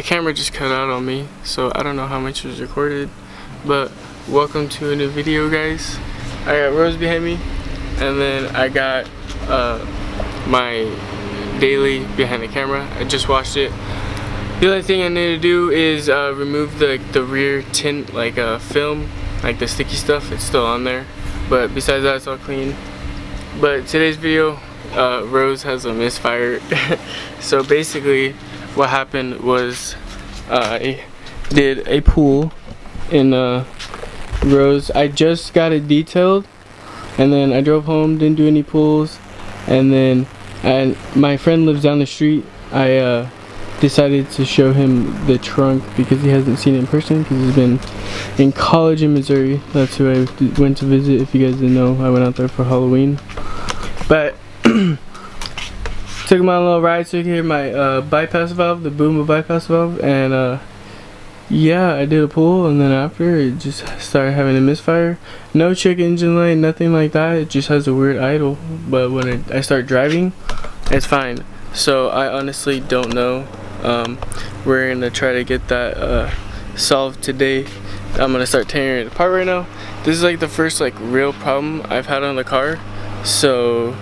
camera just cut out on me, so I don't know how much was recorded, but welcome to a new video, guys. I got Rose behind me, and then I got my daily behind the camera. I just watched it. The only thing I need to do is remove the rear tint, like film, like the sticky stuff. It's still on there, but besides that, it's all clean. But today's video, Rose has a misfire. So basically what happened was I did a pool in Rose. I just got it detailed, and then I drove home, didn't do any pulls, and then my friend lives down the street. I decided to show him the trunk because he hasn't seen it in person, because he's been in college in Missouri. That's who I went to visit. If you guys didn't know, I went out there for Halloween. But took him on a little ride so he could hear my bypass valve, the boom of bypass valve, and yeah, I did a pull, and then after it just started having a misfire. No check engine light, nothing like that. It just has a weird idle, but when I start driving, it's fine. So I honestly don't know. We're gonna try to get that solved today. I'm gonna start tearing it apart right now. This is like the first like real problem I've had on the car, so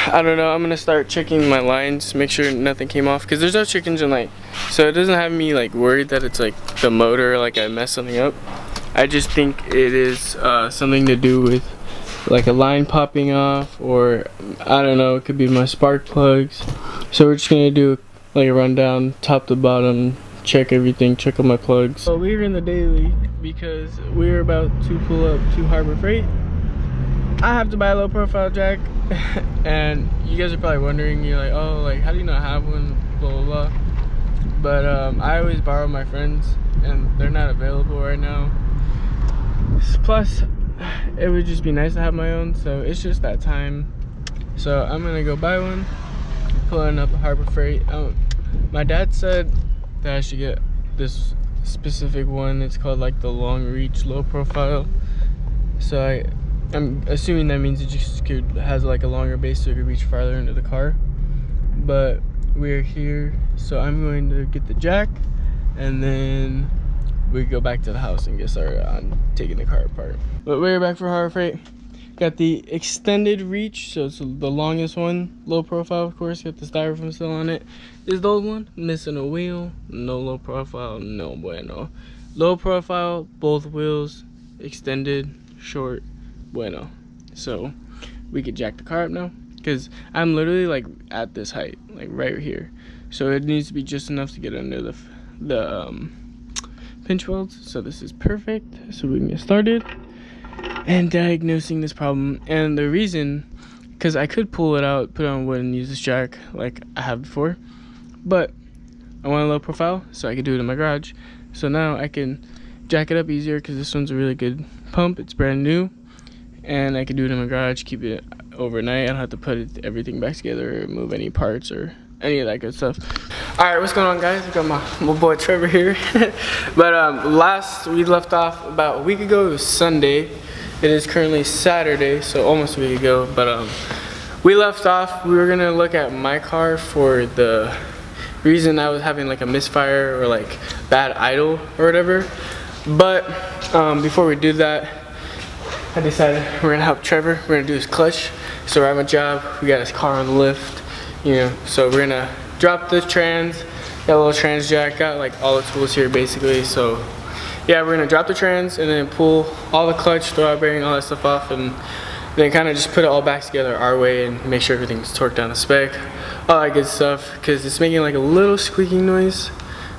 I don't know. I'm gonna start checking my lines, make sure nothing came off, because there's no check engine light, so it doesn't have me like worried that it's like the motor, like I messed something up. I just think it is something to do with like a line popping off, or I don't know, it could be my spark plugs. So we're just gonna do like a rundown top to bottom, check everything, check all my plugs. So we were in the daily because we were about to pull up to Harbor Freight. I have to buy a low profile jack and you guys are probably wondering, you're like, oh, like how do you not have one, blah blah blah. But I always borrow my friends and they're not available right now. Plus it would just be nice to have my own, so it's just that time. So I'm gonna go buy one, pulling up a Harbor Freight. My dad said that I should get this specific one. It's called like the long reach low profile. So I'm assuming that means it just has like a longer base so it could reach farther into the car. But we're here, so I'm going to get the jack, and then we go back to the house and get started on taking the car apart. But we're back for Harbor Freight. Got the extended reach, so it's the longest one. Low profile, of course, got the styrofoam still on it. This is old one, missing a wheel. No low profile, no bueno. Low profile, both wheels, extended, short, bueno. So we could jack the car up now, because I'm literally like at this height, like right here. So it needs to be just enough to get under the pinch welds. So this is perfect, so we can get started and diagnosing this problem. And the reason, because I could pull it out, put it on wood, and use this jack like I have before, but I want a low profile so I could do it in my garage. So now I can jack it up easier, because this one's a really good pump, it's brand new, and I can do it in my garage, keep it overnight. I don't have to put everything back together or move any parts or any of that good stuff. Alright, what's going on, guys? We got my boy Trevor here. But last we left off about a week ago. It was Sunday. It is currently Saturday, so almost a week ago. But we left off, we were gonna look at my car for the reason I was having like a misfire or like bad idle or whatever. But before we do that, I decided we're gonna help Trevor. We're gonna do his clutch. So we're at my job, we got his car on the lift, you know, so we're gonna drop the trans, got a little trans jack, got like all the tools here basically. So yeah, we're gonna drop the trans and then pull all the clutch, throwout bearing, all that stuff off, and then kind of just put it all back together our way and make sure everything's torqued down to spec, all that good stuff, because it's making like a little squeaking noise.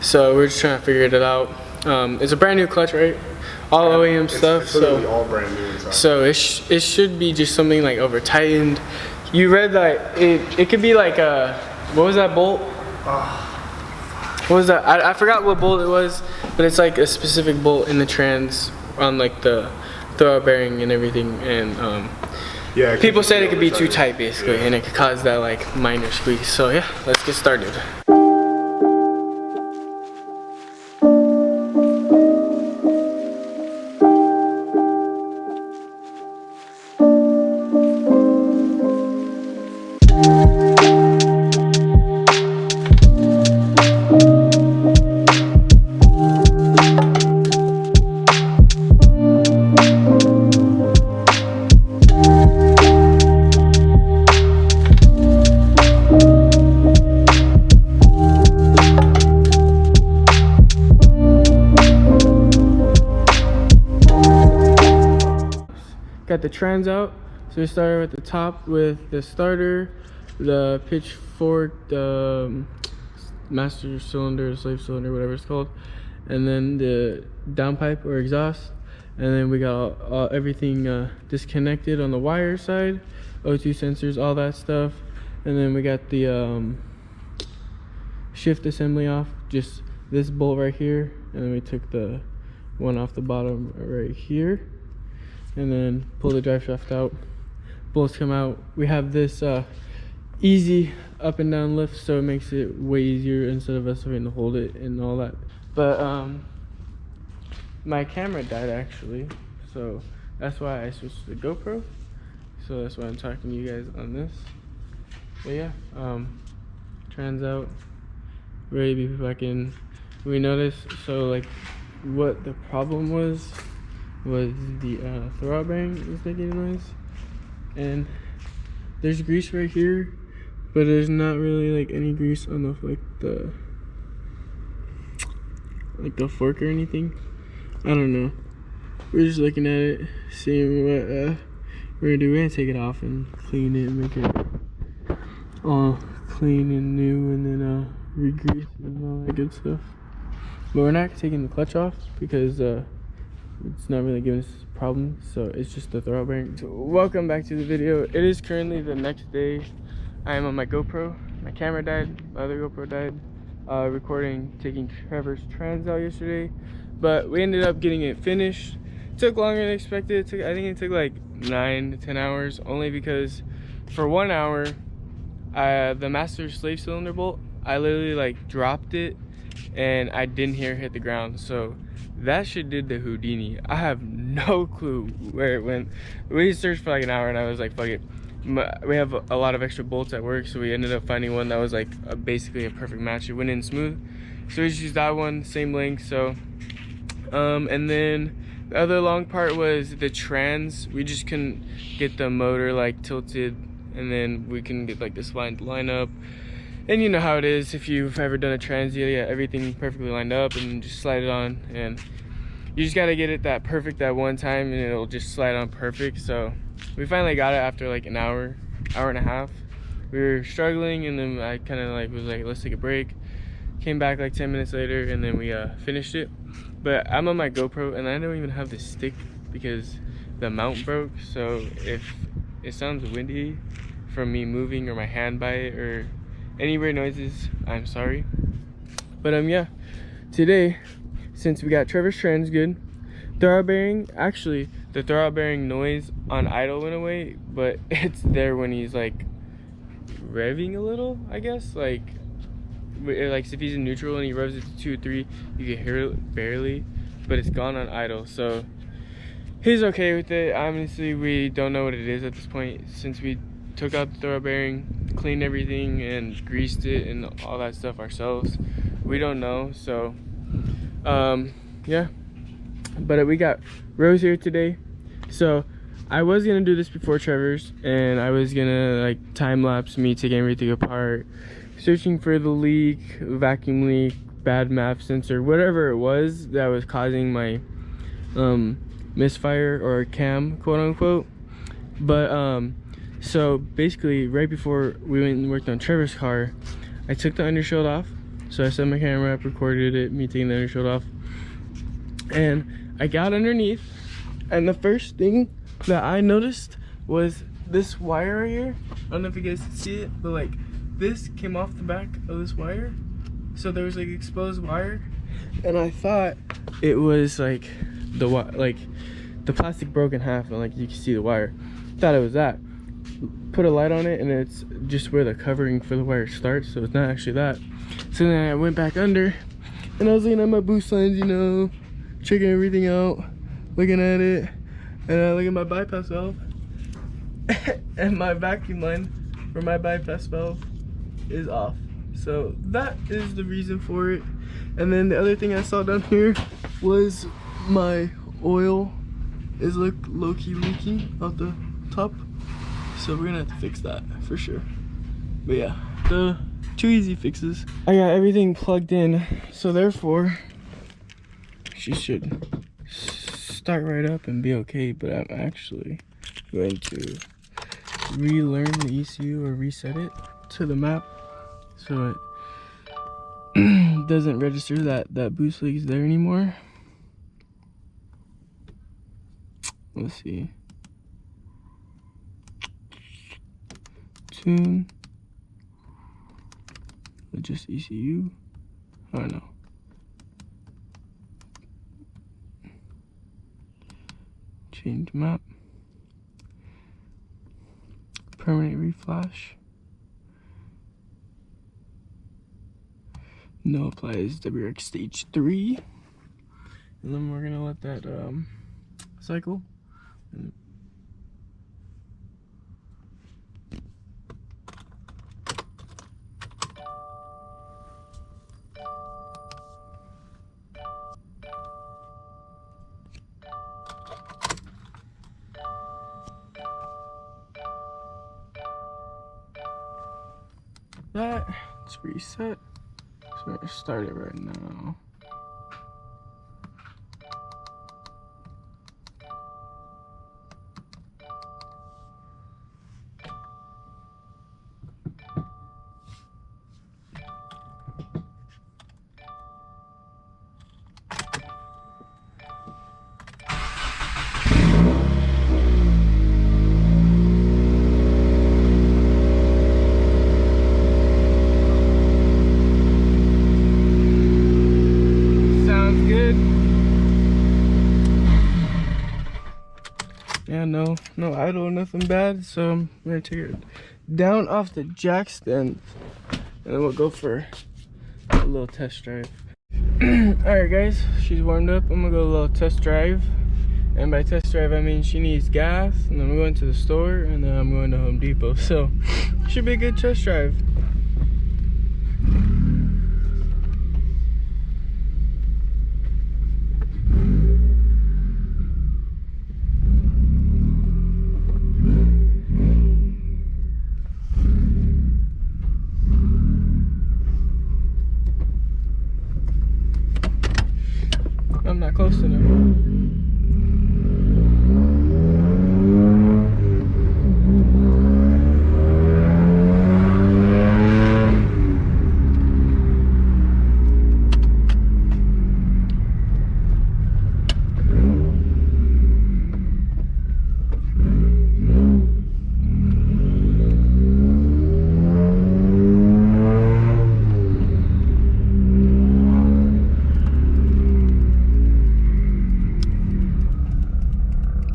So we're just trying to figure it out. It's a brand new clutch, right? All OEM stuff. It's literally all brand new inside. So it should be just something like over tightened. You read that it could be like a, what was that bolt? What was that? I forgot what bolt it was, but it's like a specific bolt in the trans on like the throwout bearing and everything. And yeah, people said it could be too tight basically, and it could cause that like minor squeak. So yeah, let's get started. got the trans out. So we started at the top with the starter, the pitchfork, the master cylinder, slave cylinder, whatever it's called, and then the downpipe or exhaust. And then we got everything disconnected on the wire side, O2 sensors, all that stuff. And then we got the shift assembly off, just this bolt right here. And then we took the one off the bottom right here. And then pull the drive shaft out. Bolts come out. We have this easy up and down lift, so it makes it way easier instead of us having to hold it and all that. But my camera died actually, so that's why I switched to the GoPro. So that's why I'm talking to you guys on this. But yeah, trans out, ready to be back in. We noticed, so like what the problem was the throwout bearing was making a noise, and there's grease right here, but there's not really like any grease on the fork or anything. I don't know. We're just looking at it, seeing what we're gonna do. We're gonna take it off and clean it and make it all clean and new, and then re-grease and all that good stuff. But we're not taking the clutch off because it's not really giving us a problem, so it's just the throwout bearing. So welcome back to the video. It is currently the next day. I am on my GoPro. My camera died, my other GoPro died. Recording, taking Trevor's trans out yesterday, but we ended up getting it finished. It took longer than expected. I think it took like 9 to 10 hours, only because for 1 hour, the master slave cylinder bolt, I literally like dropped it and I didn't hear it hit the ground. So that shit did the Houdini. I have no clue where it went. We searched for like an hour and I was like, fuck it. We have a lot of extra bolts at work, so we ended up finding one that was like basically a perfect match. It went in smooth, so we just used that one, same length. So and then the other long part was the trans. We just couldn't get the motor like tilted, and then we couldn't get like this line up. And you know how it is if you've ever done a trans, you get everything perfectly lined up and just slide it on, and you just got to get it that perfect that one time and it'll just slide on perfect. So we finally got it after like an hour and a half. We were struggling, and then I kind of like was like, let's take a break. Came back like 10 minutes later, and then we finished it. But I'm on my GoPro and I don't even have the stick because the mount broke. So if it sounds windy from me moving or my hand by it or any weird noises, I'm sorry. But yeah, today, since we got Trevor's trans good, throwout bearing, actually the throwout bearing noise on idle went away, but it's there when he's like revving a little, I guess. Like if he's in neutral and he revs it to 2 or 3, you can hear it barely, but it's gone on idle. So he's okay with it. Honestly, we don't know what it is at this point, since we took out the throwout bearing, cleaned everything and greased it and all that stuff ourselves. We don't know. So yeah, but we got Rose here today. So I was gonna do this before Trevor's, and I was gonna like time lapse me taking everything apart, searching for the leak, vacuum leak, bad map sensor, whatever it was that was causing my misfire or cam, quote unquote. But so basically right before we went and worked on Trevor's car, I took the undershield off. So I set my camera up, recorded it, me taking the undershield off, and I got underneath, and the first thing that I noticed was this wire right here. I don't know if you guys can see it, but like this came off the back of this wire. So there was like exposed wire, and I thought it was like the plastic broke in half, and like you can see the wire. Thought it was that. Put a light on it, and it's just where the covering for the wire starts, so it's not actually that. So then I went back under, and I was looking at my boost lines, you know, checking everything out, looking at it, and I look at my bypass valve, and my vacuum line for my bypass valve is off. So that is the reason for it. And then the other thing I saw down here was my oil is low-key leaking out the top. So we're gonna have to fix that for sure. But yeah, the 2 easy fixes. I got everything plugged in, so therefore she should start right up and be okay. But I'm actually going to relearn the ECU or reset it to the map so it doesn't register that boost leak is there anymore. Let's see. Tune. Just ECU. Oh no. Change map. Permanent reflash. No applies WRX stage 3. And then we're gonna let that cycle. Let's reset. So we're gonna start it right now. Yeah, no idle, nothing bad. So I'm gonna take it down off the jack stand, and then we'll go for a little test drive. Alright guys, she's warmed up. I'm gonna go a little test drive, and by test drive I mean she needs gas, and then I'm going to the store, and then I'm going to Home Depot. So should be a good test drive. I'm not close enough.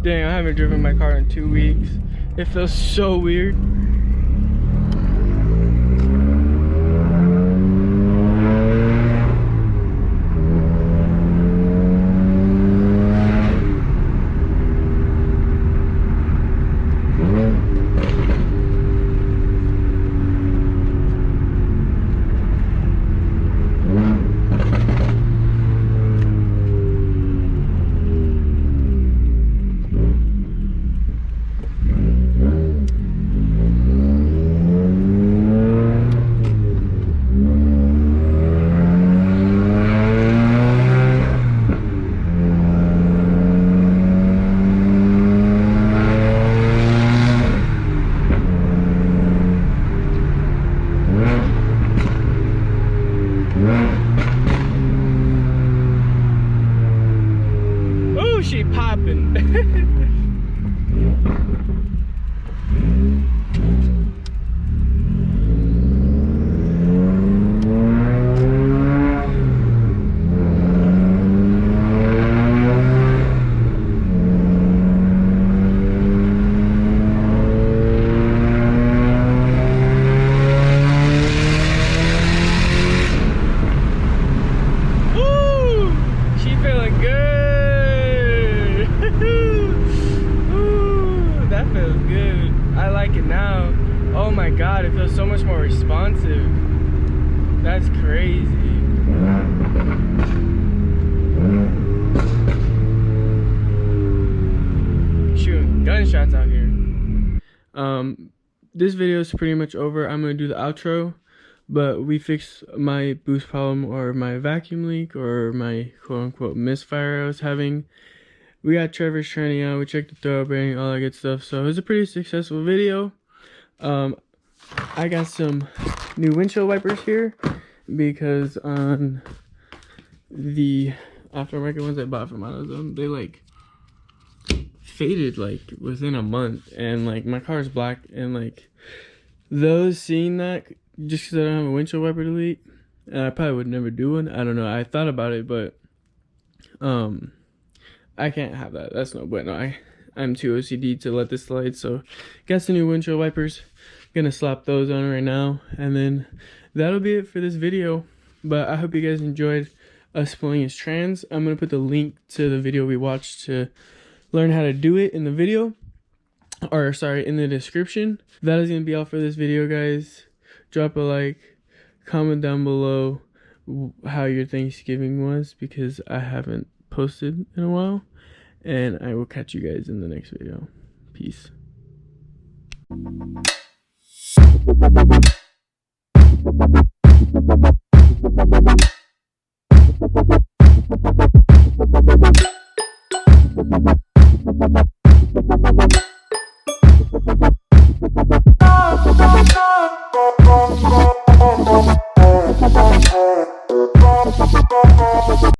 Dang, I haven't driven my car in 2 weeks. It feels so weird. Ooh, she popping. Oh my god, it feels so much more responsive. That's crazy. Shooting gunshots out here. This video is pretty much over. I'm gonna do the outro, but we fixed my boost problem, or my vacuum leak, or my quote-unquote misfire I was having. we got Trevors training out, we checked the throw bearing, all that good stuff. So it was a pretty successful video. I got some new windshield wipers here because on the aftermarket ones I bought from AutoZone, they like faded like within a month, and like my car is black, and like those seeing that just because I don't have a windshield wiper delete, and I probably would never do one. I don't know. I thought about it, but I can't have that. That's no bueno. I'm too OCD to let this slide. So got some new windshield wipers. Gonna slap those on right now, and then that'll be it for this video. But I hope you guys enjoyed us pulling his trans. I'm gonna put the link to the video we watched to learn how to do it in the video, or sorry, in the description. That is gonna be all for this video, guys. Drop a like, comment down below how your Thanksgiving was, because I haven't posted in a while, and I will catch you guys in the next video. Peace.